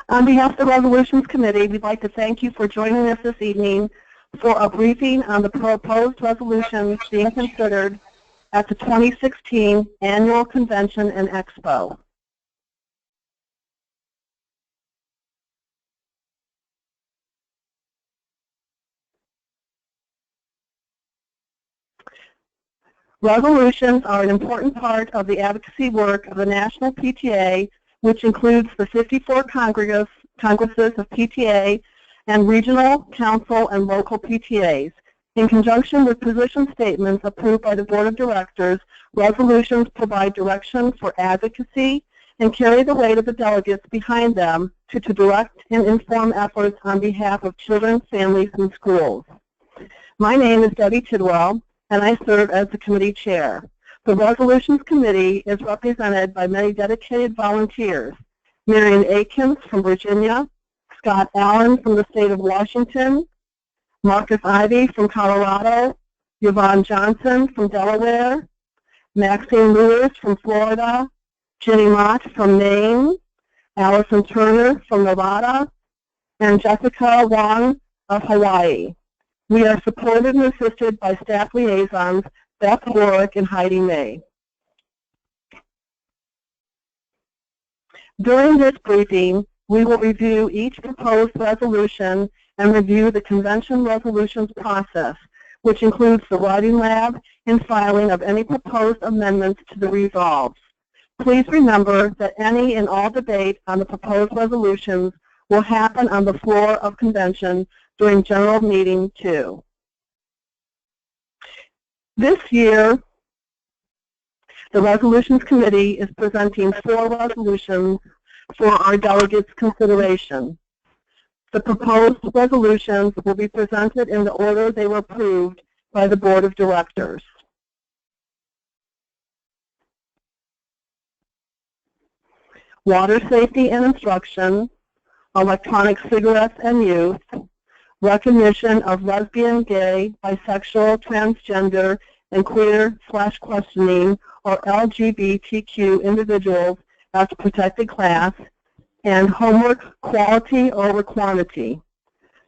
On behalf of the Resolutions Committee, we'd like to thank you for joining us this evening for a briefing on the proposed resolutions being considered at the 2016 Annual Convention and Expo. Resolutions are an important part of the advocacy work of the National PTA, which includes the 54 congresses of PTA and regional, council, and local PTAs. In conjunction with position statements approved by the Board of Directors, resolutions provide direction for advocacy and carry the weight of the delegates behind them to direct and inform efforts on behalf of children, families, and schools. My name is Debbie Tidwell, and I serve as the committee chair. The Resolutions Committee is represented by many dedicated volunteers: Marion Akins from Virginia, Scott Allen from the state of Washington, Marcus Ivey from Colorado, Yvonne Johnson from Delaware, Maxine Lewis from Florida, Jenny Mott from Maine, Allison Turner from Nevada, and Jessica Wong of Hawaii. We are supported and assisted by staff liaisons Beth Warwick and Heidi May. During this briefing, we will review each proposed resolution and review the convention resolutions process, which includes the writing lab and filing of any proposed amendments to the resolves. Please remember that any and all debate on the proposed resolutions will happen on the floor of convention during general meeting 2. This year, the Resolutions Committee is presenting 4 resolutions for our delegates' consideration. The proposed resolutions will be presented in the order they were approved by the Board of Directors. Water safety and instruction, electronic cigarettes and youth, recognition of lesbian, gay, bisexual, transgender, and queer/questioning or LGBTQ individuals as a protected class, and homework quality over quantity.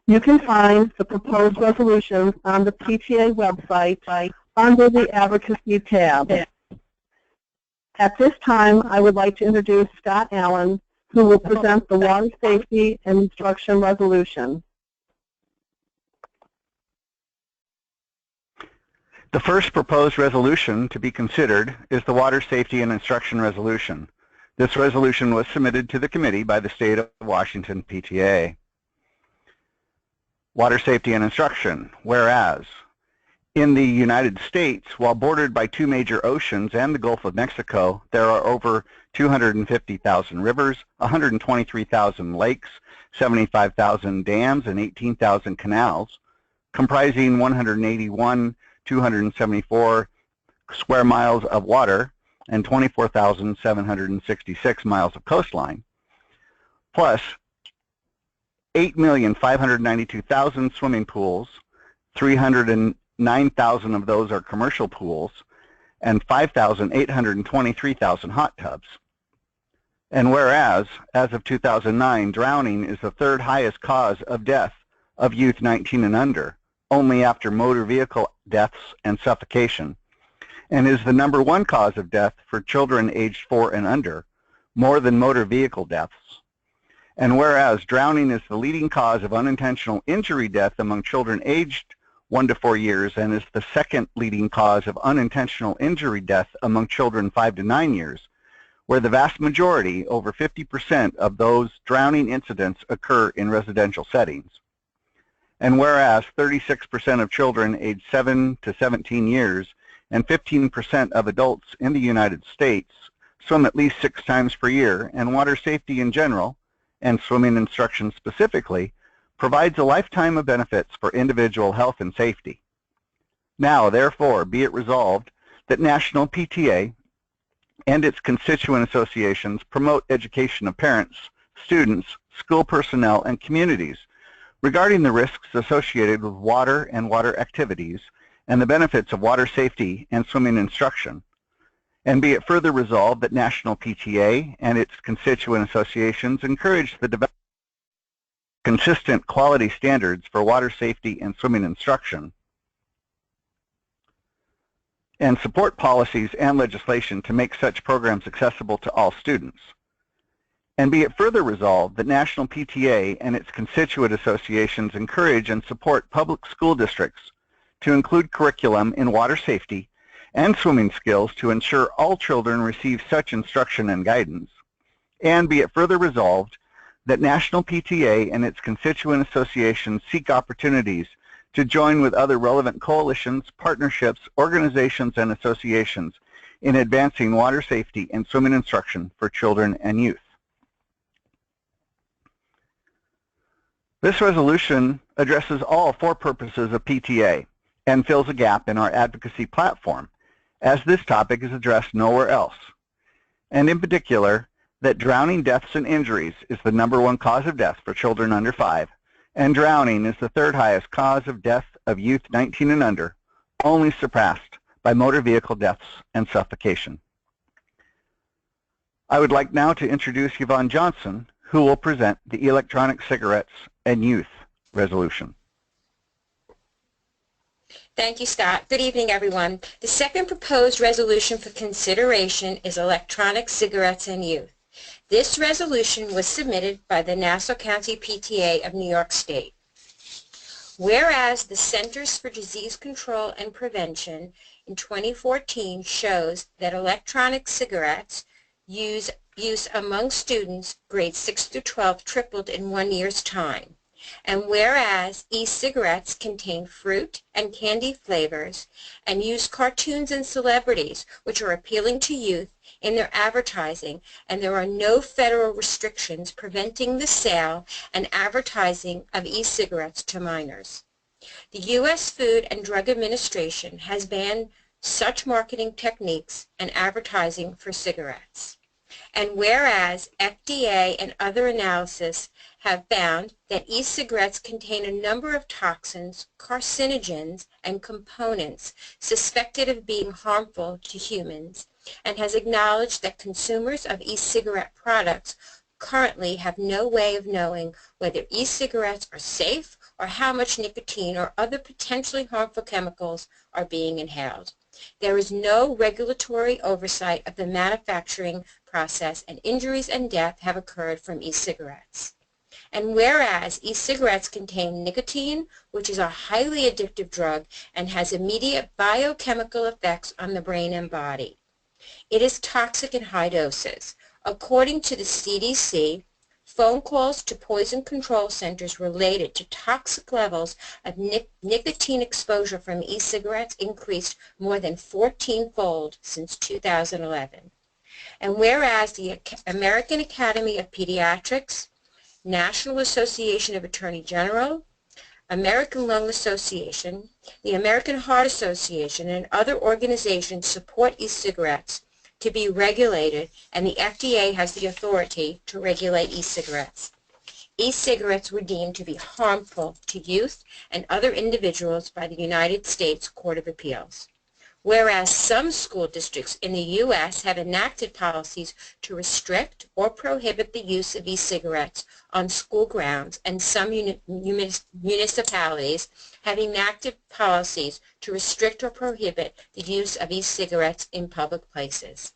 You can find the proposed resolutions on the PTA website under the Advocacy tab. At this time, I would like to introduce Scott Allen, who will present the water safety and instruction resolution. The first proposed resolution to be considered is the Water Safety and Instruction Resolution. This resolution was submitted to the committee by the State of Washington PTA. Water Safety and Instruction. Whereas, in the United States, while bordered by 2 major oceans and the Gulf of Mexico, there are over 250,000 rivers, 123,000 lakes, 75,000 dams, and 18,000 canals, comprising 181,274 square miles of water and 24,766 miles of coastline, plus 8,592,000 swimming pools, 309,000 of those are commercial pools, and 5,823,000 hot tubs. And whereas, as of 2009, drowning is the 3rd highest cause of death of youth 19 and under, only after motor vehicle deaths and suffocation, and is the #1 cause of death for children aged 4 and under, more than motor vehicle deaths. And whereas drowning is the leading cause of unintentional injury death among children aged 1 to 4 years and is the 2nd leading cause of unintentional injury death among children 5 to 9 years, where the vast majority, over 50% of those drowning incidents occur in residential settings. And whereas 36% of children aged 7 to 17 years and 15% of adults in the United States swim at least 6 times per year, and water safety in general, and swimming instruction specifically, provides a lifetime of benefits for individual health and safety. Now, therefore, be it resolved that National PTA and its constituent associations promote education of parents, students, school personnel, and communities regarding the risks associated with water and water activities and the benefits of water safety and swimming instruction. And be it further resolved that National PTA and its constituent associations encourage the development consistent quality standards for water safety and swimming instruction, and support policies and legislation to make such programs accessible to all students. And be it further resolved that National PTA and its constituent associations encourage and support public school districts to include curriculum in water safety and swimming skills to ensure all children receive such instruction and guidance. And be it further resolved that National PTA and its constituent associations seek opportunities to join with other relevant coalitions, partnerships, organizations, and associations in advancing water safety and swimming instruction for children and youth. This resolution addresses all four purposes of PTA and fills a gap in our advocacy platform, as this topic is addressed nowhere else, and in particular, that drowning deaths and injuries is the #1 cause of death for children under 5, and drowning is the 3rd highest cause of death of youth 19 and under, only surpassed by motor vehicle deaths and suffocation. I would like now to introduce Yvonne Johnson, who will present the Electronic Cigarettes and Youth Resolution. Thank you, Scott. Good evening, everyone. The second proposed resolution for consideration is electronic cigarettes and youth. This resolution was submitted by the Nassau County PTA of New York State. Whereas the Centers for Disease Control and Prevention in 2014 shows that electronic cigarettes use among students grades 6 through 12 tripled in 1 year's time. And whereas e-cigarettes contain fruit and candy flavors and use cartoons and celebrities which are appealing to youth in their advertising, and there are no federal restrictions preventing the sale and advertising of e-cigarettes to minors. The U.S. Food and Drug Administration has banned such marketing techniques and advertising for cigarettes. And whereas FDA and other analysis have found that e-cigarettes contain a number of toxins, carcinogens, and components suspected of being harmful to humans, and has acknowledged that consumers of e-cigarette products currently have no way of knowing whether e-cigarettes are safe or how much nicotine or other potentially harmful chemicals are being inhaled. There is no regulatory oversight of the manufacturing process, and injuries and death have occurred from e-cigarettes. And whereas e-cigarettes contain nicotine, which is a highly addictive drug and has immediate biochemical effects on the brain and body, it is toxic in high doses. According to the CDC, phone calls to poison control centers related to toxic levels of nicotine exposure from e-cigarettes increased more than 14-fold since 2011. And whereas the American Academy of Pediatrics, National Association of Attorney General, American Lung Association, the American Heart Association, and other organizations support e-cigarettes to be regulated, and the FDA has the authority to regulate e-cigarettes. E-cigarettes were deemed to be harmful to youth and other individuals by the United States Court of Appeals. Whereas some school districts in the U.S. have enacted policies to restrict or prohibit the use of e-cigarettes on school grounds, and some municipalities have enacted policies to restrict or prohibit the use of e-cigarettes in public places.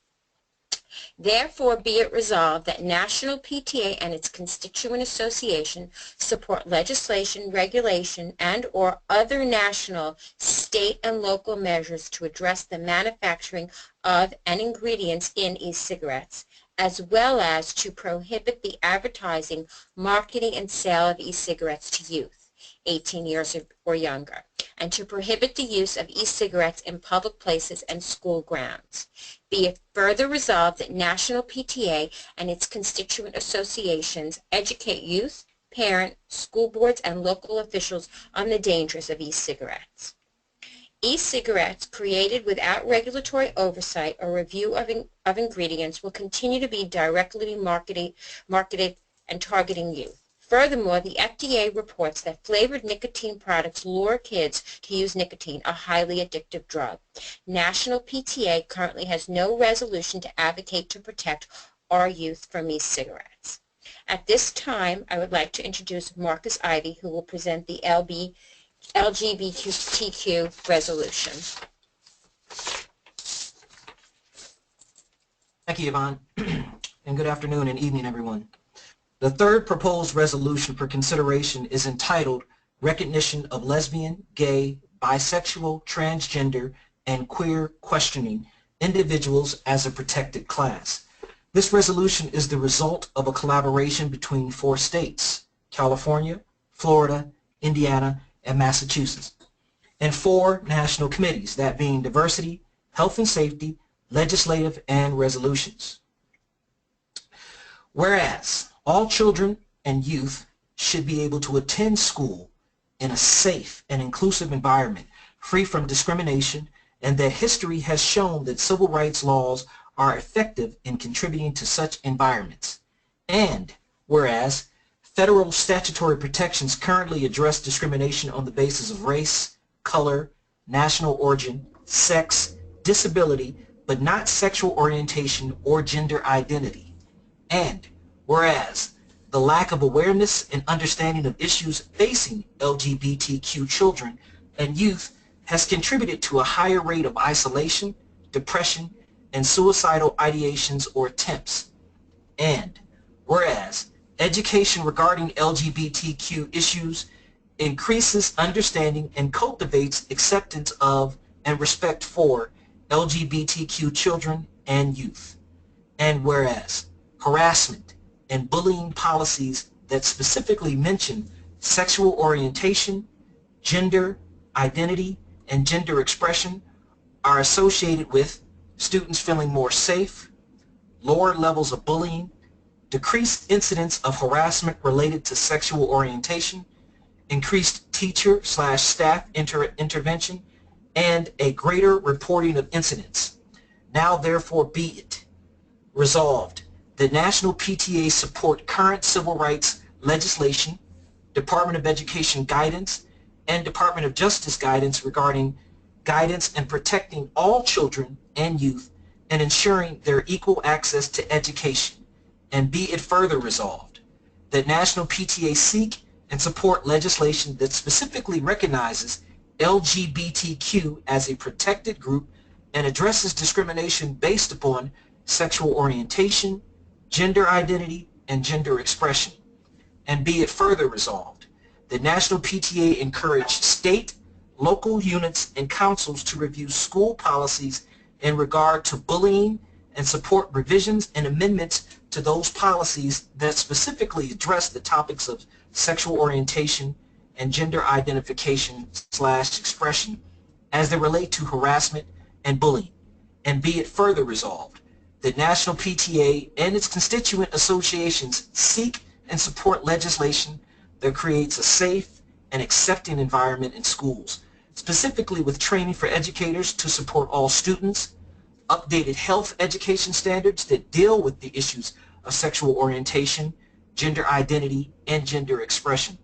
Therefore, be it resolved that National PTA and its constituent association support legislation, regulation, and/or other national, state, and local measures to address the manufacturing of and ingredients in e-cigarettes, as well as to prohibit the advertising, marketing, and sale of e-cigarettes to youth, 18 years or younger, and to prohibit the use of e-cigarettes in public places and school grounds. Be it further resolved that National PTA and its constituent associations educate youth, parents, school boards, and local officials on the dangers of e-cigarettes. E-cigarettes created without regulatory oversight or review of ingredients will continue to be directly marketed and targeting youth. Furthermore, the FDA reports that flavored nicotine products lure kids to use nicotine, a highly addictive drug. National PTA currently has no resolution to advocate to protect our youth from e-cigarettes. At this time, I would like to introduce Marcus Ivy, who will present the LGBTQ resolution. Thank you, Yvonne, and good afternoon and evening, everyone. The third proposed resolution for consideration is entitled Recognition of Lesbian, Gay, Bisexual, Transgender, and Queer Questioning Individuals as a Protected Class. This resolution is the result of a collaboration between 4 states, California, Florida, Indiana, and Massachusetts, and 4 national committees, that being Diversity, Health and Safety, Legislative, and Resolutions. Whereas all children and youth should be able to attend school in a safe and inclusive environment, free from discrimination, and that history has shown that civil rights laws are effective in contributing to such environments. And whereas federal statutory protections currently address discrimination on the basis of race, color, national origin, sex, disability, but not sexual orientation or gender identity. And whereas the lack of awareness and understanding of issues facing LGBTQ children and youth has contributed to a higher rate of isolation, depression, and suicidal ideations or attempts. And whereas education regarding LGBTQ issues increases understanding and cultivates acceptance of and respect for LGBTQ children and youth. And whereas harassment and bullying policies that specifically mention sexual orientation, gender identity, and gender expression are associated with students feeling more safe, lower levels of bullying, decreased incidence of harassment related to sexual orientation, increased teacher/staff intervention, and a greater reporting of incidents. Now therefore be it resolved that National PTA support current civil rights legislation, Department of Education guidance, and Department of Justice guidance regarding guidance and protecting all children and youth and ensuring their equal access to education. And be it further resolved that National PTA seek and support legislation that specifically recognizes LGBTQ as a protected group and addresses discrimination based upon sexual orientation, gender identity, and gender expression. And be it further resolved that National PTA encourage state, local units, and councils to review school policies in regard to bullying and support revisions and amendments to those policies that specifically address the topics of sexual orientation and gender identification/expression as they relate to harassment and bullying. And be it further resolved that National PTA and its constituent associations seek and support legislation that creates a safe and accepting environment in schools, specifically with training for educators to support all students, updated health education standards that deal with the issues of sexual orientation, gender identity, and gender expression.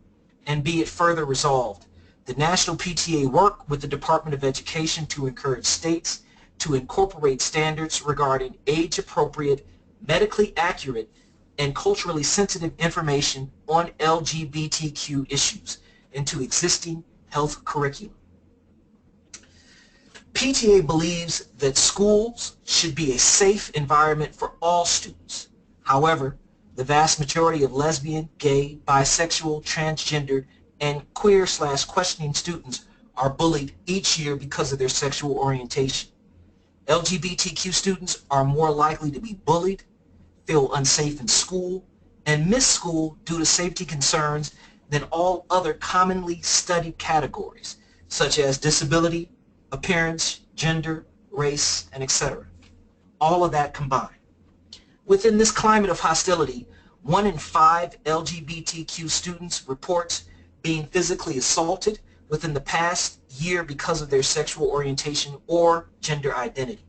And be it further resolved, the National PTA work with the Department of Education to encourage states to incorporate standards regarding age-appropriate, medically accurate, and culturally sensitive information on LGBTQ issues into existing health curriculum. PTA believes that schools should be a safe environment for all students. However, the vast majority of lesbian, gay, bisexual, transgender, and queer/questioning students are bullied each year because of their sexual orientation. LGBTQ students are more likely to be bullied, feel unsafe in school, and miss school due to safety concerns than all other commonly studied categories, such as disability, appearance, gender, race, and etc. All of that combined. Within this climate of hostility, 1 in 5 LGBTQ students reports being physically assaulted within the past year because of their sexual orientation or gender identity.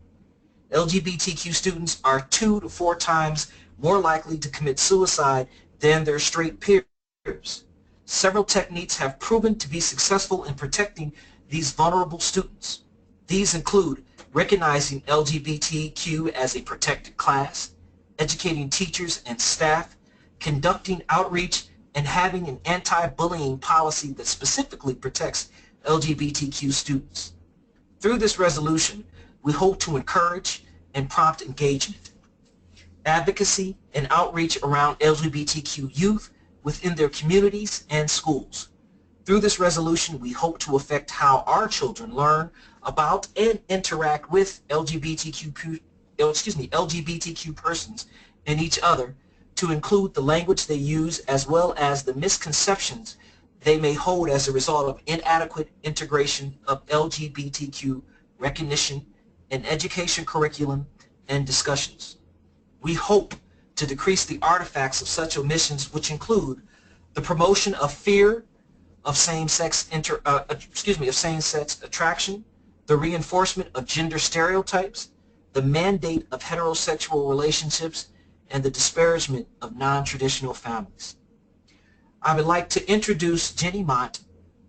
LGBTQ students are 2 to 4 times more likely to commit suicide than their straight peers. Several techniques have proven to be successful in protecting these vulnerable students. These include recognizing LGBTQ as a protected class, educating teachers and staff conducting outreach, and having an anti-bullying policy that specifically protects LGBTQ students. Through this resolution, we hope to encourage and prompt engagement, advocacy, and outreach around LGBTQ youth within their communities and schools. Through this resolution, we hope to affect how our children learn about and interact with LGBTQ persons and each other, to include the language they use as well as the misconceptions they may hold as a result of inadequate integration of LGBTQ recognition in education curriculum and discussions. We hope to decrease the artifacts of such omissions, which include the promotion of fear of same-sex attraction, the reinforcement of gender stereotypes, the mandate of heterosexual relationships, and the disparagement of non-traditional families. I would like to introduce Jenny Mott,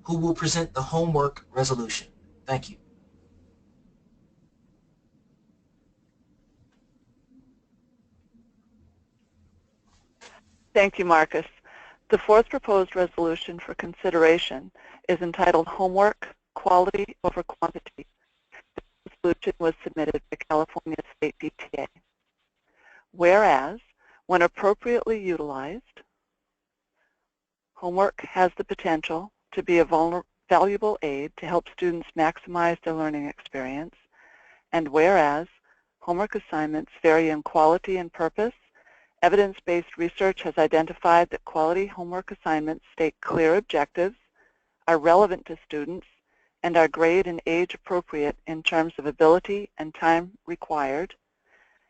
who will present the homework resolution. Thank you. Thank you, Marcus. The fourth proposed resolution for consideration is entitled Homework, Quality over Quantity. This resolution was submitted by California State PTA. Whereas, when appropriately utilized, homework has the potential to be a valuable aid to help students maximize their learning experience, and whereas homework assignments vary in quality and purpose, evidence-based research has identified that quality homework assignments state clear objectives, are relevant to students, and are grade and age appropriate in terms of ability and time required,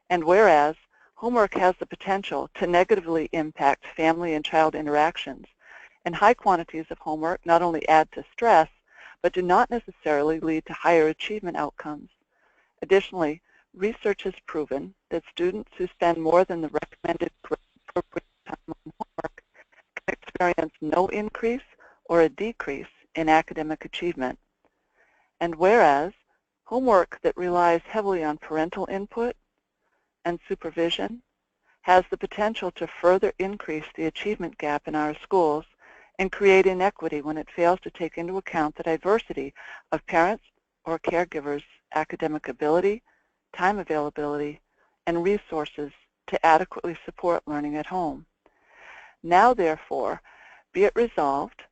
and whereas homework has the potential to negatively impact family and child interactions, and high quantities of homework not only add to stress, but do not necessarily lead to higher achievement outcomes. Additionally, research has proven that students who spend more than the recommended appropriate time on homework can experience no increase or a decrease in academic achievement. And whereas homework that relies heavily on parental input and supervision has the potential to further increase the achievement gap in our schools and create inequity when it fails to take into account the diversity of parents or caregivers' academic ability, time availability, and resources to adequately support learning at home. Now, therefore, be it resolved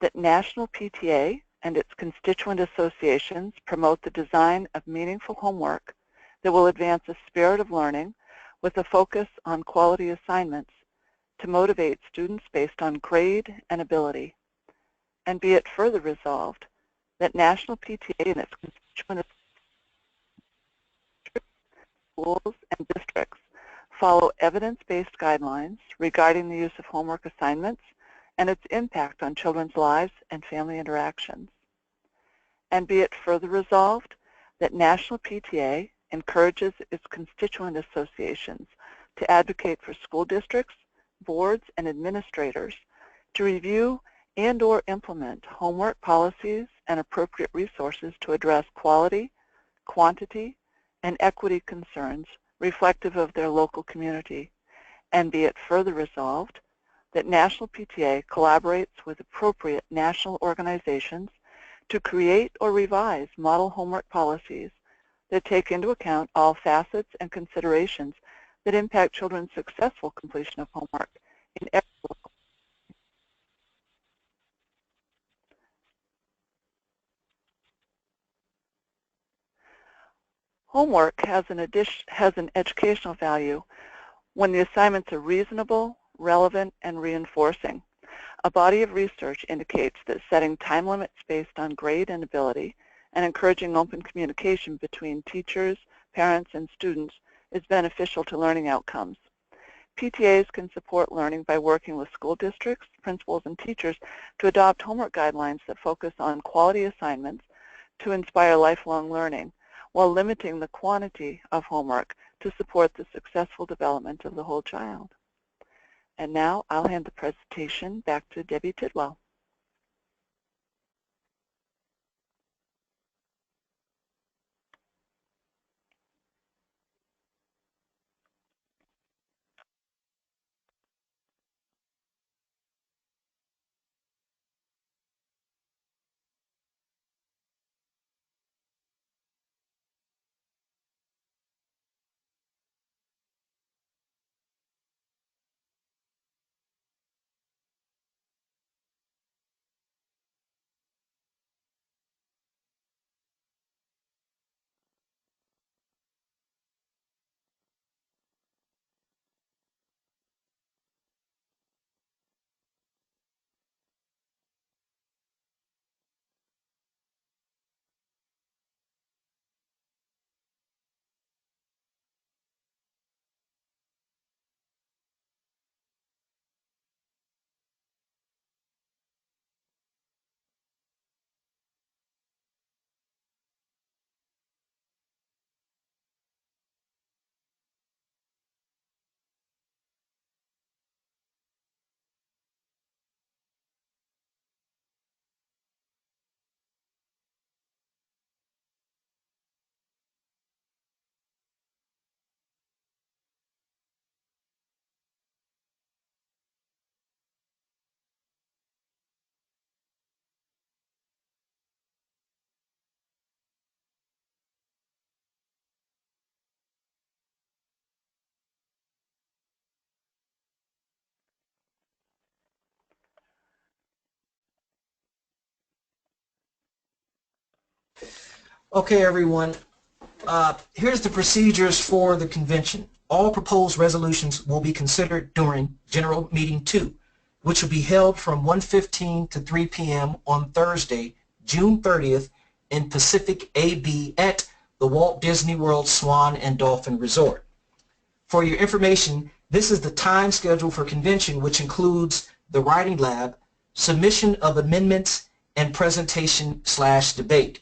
that National PTA and its constituent associations promote the design of meaningful homework that will advance a spirit of learning with a focus on quality assignments to motivate students based on grade and ability. And be it further resolved that National PTA and its constituent schools and districts follow evidence-based guidelines regarding the use of homework assignments and its impact on children's lives and family interactions. And be it further resolved that National PTA encourages its constituent associations to advocate for school districts, boards, and administrators to review and/or implement homework policies and appropriate resources to address quality, quantity, and equity concerns reflective of their local community. And be it further resolved that National PTA collaborates with appropriate national organizations to create or revise model homework policies that take into account all facets and considerations that impact children's successful completion of homework in every local. Homework has an educational value when the assignments are reasonable, relevant, and reinforcing. A body of research indicates that setting time limits based on grade and ability and encouraging open communication between teachers, parents, and students is beneficial to learning outcomes. PTAs can support learning by working with school districts, principals, and teachers to adopt homework guidelines that focus on quality assignments to inspire lifelong learning, while limiting the quantity of homework to support the successful development of the whole child. And now I'll hand the presentation back to Debbie Tidwell. Okay, everyone. Here's the procedures for the convention. All proposed resolutions will be considered during General Meeting 2, which will be held from 1:15 to 3 p.m. on Thursday, June 30th in Pacific AB at the Walt Disney World Swan and Dolphin Resort. For your information, this is the time schedule for convention, which includes the writing lab, submission of amendments, and presentation/debate.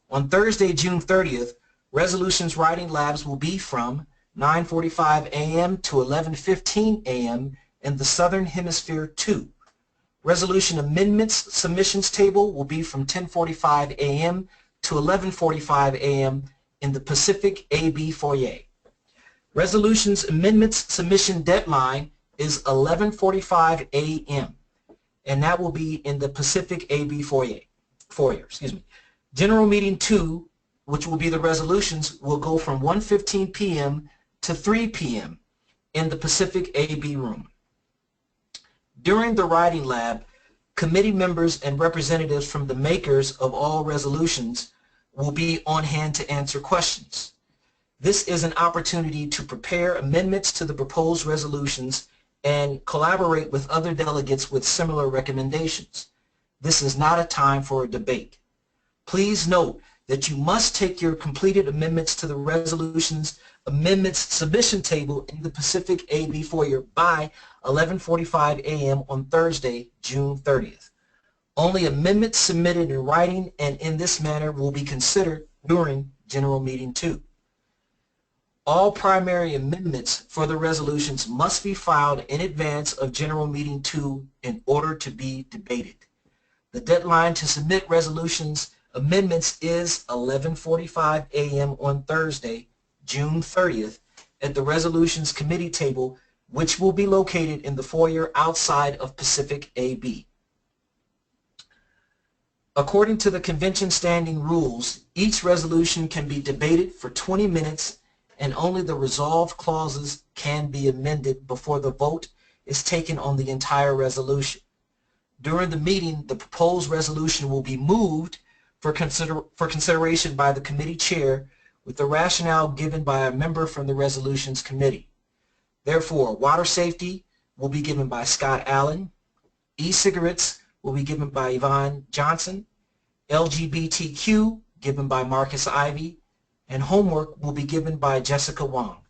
On Thursday, June 30th, resolutions writing labs will be from 9:45 a.m. to 11:15 a.m. in the Southern Hemisphere 2. Resolution amendments submissions table will be from 10:45 a.m. to 11:45 a.m. in the Pacific AB foyer. Resolutions amendments submission deadline is 11:45 a.m. and that will be in the Pacific AB foyer. General Meeting 2, which will be the resolutions, will go from 1:15 p.m. to 3 p.m. in the Pacific AB room. During the writing lab, committee members and representatives from the makers of all resolutions will be on hand to answer questions. This is an opportunity to prepare amendments to the proposed resolutions and collaborate with other delegates with similar recommendations. This is not a time for a debate. Please note that you must take your completed amendments to the resolutions amendments submission table in the Pacific AB foyer by 11:45 a.m. on Thursday, June 30th. Only amendments submitted in writing and in this manner will be considered during General Meeting 2. All primary amendments for the resolutions must be filed in advance of General Meeting 2 in order to be debated. The deadline to submit resolutions amendments is 11:45 a.m. on Thursday, June 30th at the Resolutions Committee table, which will be located in the foyer outside of Pacific AB. According to the convention standing rules, each resolution can be debated for 20 minutes and only the resolve clauses can be amended before the vote is taken on the entire resolution. During the meeting, the proposed resolution will be moved for consideration by the committee chair with the rationale given by a member from the Resolutions Committee. Therefore, water safety will be given by Scott Allen, e-cigarettes will be given by Yvonne Johnson, LGBTQ given by Marcus Ivy, and homework will be given by Jessica Wong.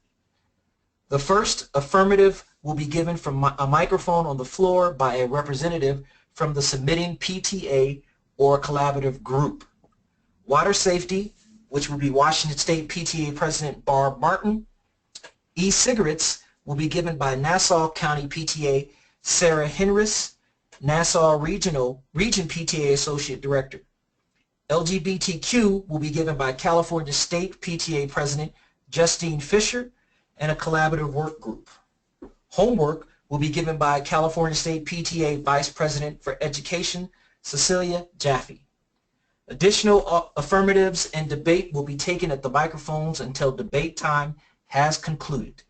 The first affirmative will be given from a microphone on the floor by a representative from the submitting PTA or collaborative group. Water safety, which will be Washington State PTA President Barb Martin. E-cigarettes will be given by Nassau County PTA Sarah Henris, Nassau Region PTA Associate Director. LGBTQ will be given by California State PTA President Justine Fisher and a collaborative work group. Homework will be given by California State PTA Vice President for Education Cecilia Jaffe. Additional affirmatives and debate will be taken at the microphones until debate time has concluded.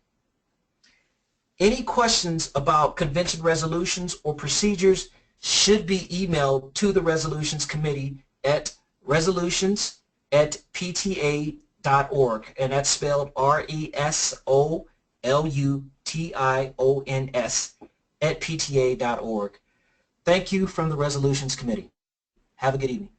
Any questions about convention resolutions or procedures should be emailed to the Resolutions Committee at resolutions@pta.org, and that's spelled RESOLUTIONS @pta.org. Thank you from the Resolutions Committee. Have a good evening.